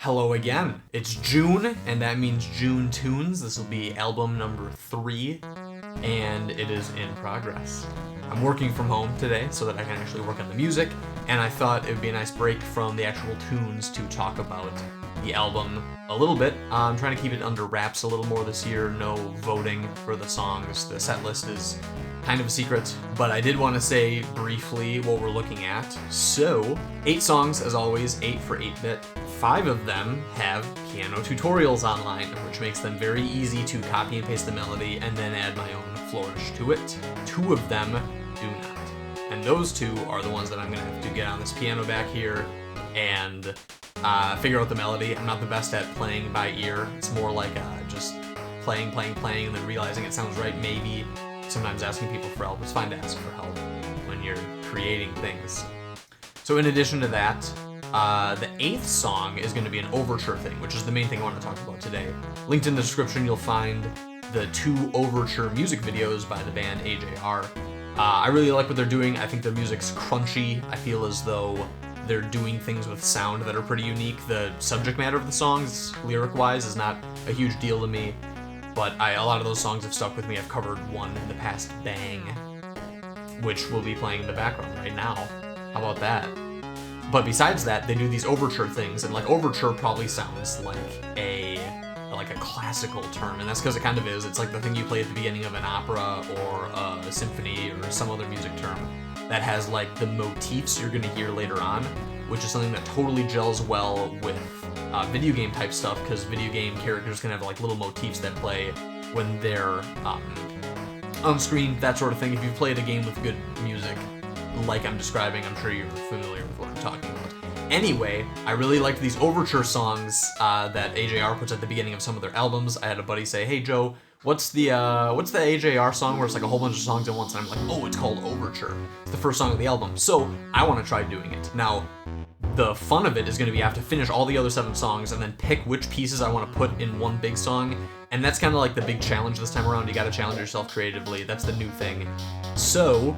Hello again. It's June, and that means June Tunes. This will be album number 3, and it is in progress. I'm working from home today so that I can actually work on the music, and I thought it would be a nice break from the actual tunes to talk about the album a little bit. I'm trying to keep it under wraps a little more this year, no voting for the songs. The set list is kind of a secret, but I did want to say briefly what we're looking at. So, 8 songs as always, 8 for 8-bit. 5 of them have piano tutorials online, which makes them very easy to copy and paste the melody and then add my own flourish to it. 2 of them do not. And those 2 are the ones that I'm going to have to get on this piano back here and figure out the melody. I'm not the best at playing by ear. It's more like just playing, and then realizing it sounds right, maybe. Sometimes asking people for help. It's fine to ask for help when you're creating things. So in addition to that, the 8th song is going to be an Overture thing, which is the main thing I want to talk about today. Linked in the description, you'll find the 2 Overture music videos by the band AJR. I really like what they're doing. I think their music's crunchy. I feel as though they're doing things with sound that are pretty unique. The subject matter of the songs, lyric-wise, is not a huge deal to me, but a lot of those songs have stuck with me. I've covered one in the past, Bang, which we'll be playing in the background right now. How about that? But besides that, they do these overture things, and like overture probably sounds like a classical term, and that's because it kind of is. It's like the thing you play at the beginning of an opera or a symphony or some other music term that has like the motifs you're going to hear later on, which is something that totally gels well with video game type stuff, because video game characters can have like little motifs that play when they're on screen, that sort of thing. If you've played a game with good music like I'm describing, I'm sure you're familiar with what I'm talking about. Anyway, I really liked these overture songs that AJR puts at the beginning of some of their albums. I had a buddy say, "Hey Joe, what's the AJR song where it's like a whole bunch of songs at once?" And I'm like, "Oh, it's called Overture. It's the first song of the album." So I want to try doing it. Now, the fun of it is going to be I have to finish all the other 7 songs and then pick which pieces I want to put in one big song. And that's kind of like the big challenge this time around. You got to challenge yourself creatively. That's the new thing. So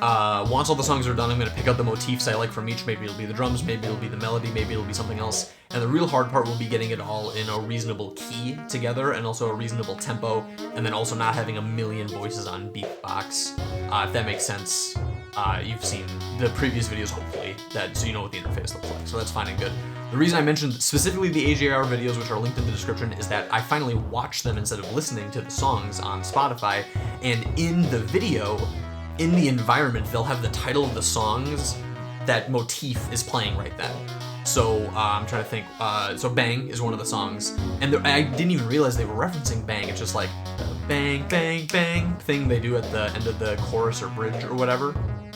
once all the songs are done, I'm going to pick out the motifs I like from each. Maybe it'll be the drums, maybe it'll be the melody, maybe it'll be something else. And the real hard part will be getting it all in a reasonable key together, and also a reasonable tempo, and then also not having a million voices on beatbox. If that makes sense. You've seen the previous videos, hopefully, so you know what the interface looks like, so that's fine and good. The reason I mentioned specifically the AJR videos, which are linked in the description, is that I finally watched them instead of listening to the songs on Spotify, and in the video, in the environment, they'll have the title of the songs. That motif is playing right then. So I'm trying to think. So Bang is one of the songs, and I didn't even realize they were referencing Bang. It's just like the bang, bang, bang thing they do at the end of the chorus or bridge or whatever.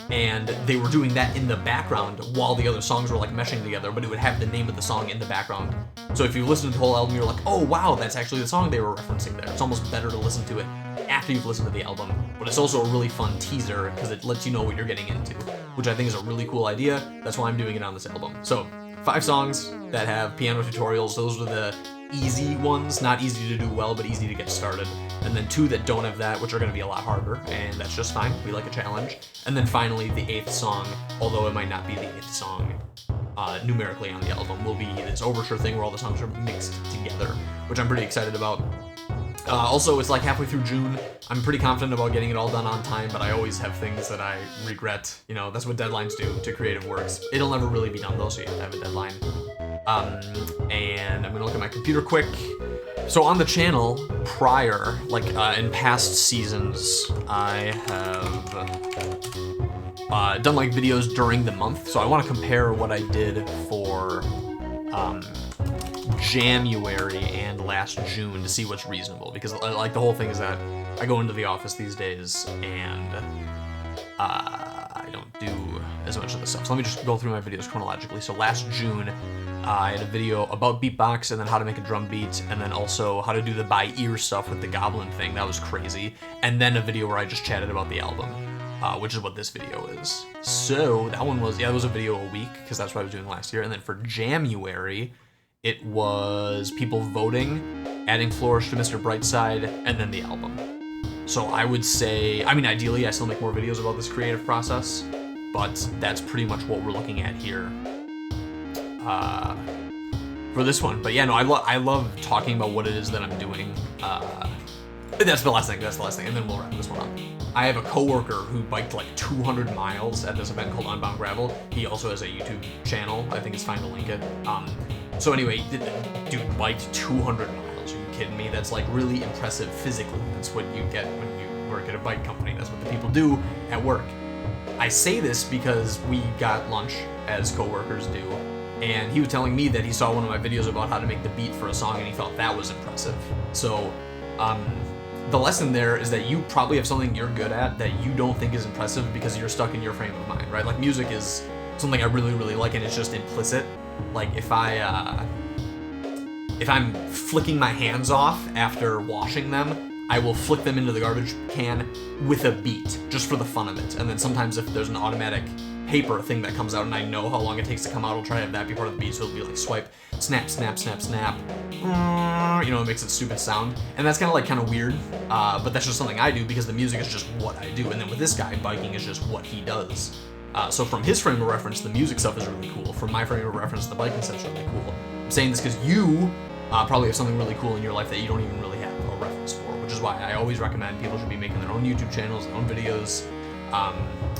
And they were doing that in the background while the other songs were like meshing together, but it would have the name of the song in the background. So if you listen to the whole album, you're like, oh wow, that's actually the song they were referencing there. It's almost better to listen to it after you've listened to the album, but it's also a really fun teaser because it lets you know what you're getting into, which I think is a really cool idea. That's why I'm doing it on this album. So 5 songs that have piano tutorials. Those are the easy ones, not easy to do well, but easy to get started. And then 2 that don't have that, which are going to be a lot harder, and that's just fine. We like a challenge. And then finally, the 8th song, although it might not be the 8th song numerically on the album, will be this overture thing where all the songs are mixed together, which I'm pretty excited about. Also, it's like halfway through June. I'm pretty confident about getting it all done on time, but I always have things that I regret. You know, that's what deadlines do to creative works. It'll never really be done though, so you have to have a deadline. And I'm gonna look at my computer quick. So on the channel, prior, like in past seasons, I have done like videos during the month. So I want to compare what I did for January and last June to see what's reasonable, because like the whole thing is that I go into the office these days and I don't do as much of this stuff. So let me just go through my videos chronologically. So last June, I had a video about beatbox and then how to make a drum beat, and then also how to do the by ear stuff with the goblin thing. That was crazy. And then a video where I just chatted about the album, which is what this video is. So that one was, it was a video a week, because that's what I was doing last year. And then for January, it was people voting, adding flourish to Mr. Brightside, and then the album. So I would say, I mean, ideally I still make more videos about this creative process, but that's pretty much what we're looking at here. for this one. But yeah, no, I love talking about what it is that I'm doing. That's the last thing, and then we'll wrap this one up. I have a coworker who biked like 200 miles at this event called Unbound Gravel. He also has a YouTube channel. I think it's fine to link it. So anyway, dude biked 200 miles. Are you kidding me? That's like really impressive physically. That's what you get when you work at a bike company. That's what the people do at work. I say this because we got lunch, as coworkers do, and he was telling me that he saw one of my videos about how to make the beat for a song, and he felt that was impressive. So, the lesson there is that you probably have something you're good at that you don't think is impressive because you're stuck in your frame of mind, right? Like, music is something I really, really like, and it's just implicit. Like, if I'm flicking my hands off after washing them, I will flick them into the garbage can with a beat, just for the fun of it. And then sometimes if there's an automatic paper thing that comes out and I know how long it takes to come out, I'll try to have that be part of the beat, so it'll be like swipe, snap, snap, snap, snap. You know, it makes a stupid sound. And that's kind of weird, but that's just something I do because the music is just what I do. And then with this guy, biking is just what he does. So from his frame of reference, the music stuff is really cool. From my frame of reference, the biking stuff is really cool. I'm saying this because you probably have something really cool in your life that you don't even really have a reference for, which is why I always recommend people should be making their own YouTube channels, their own videos.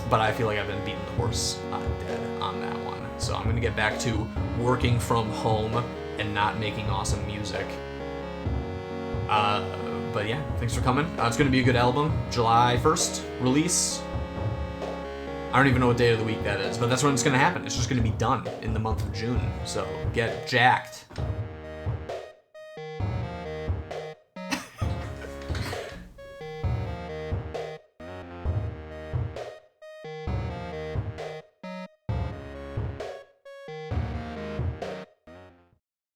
But I feel like I've been beating the horse dead on that one. So I'm going to get back to working from home and not making awesome music. But yeah, thanks for coming. It's going to be a good album. July 1st release. I don't even know what day of the week that is, but that's when it's going to happen. It's just going to be done in the month of June. So get jacked.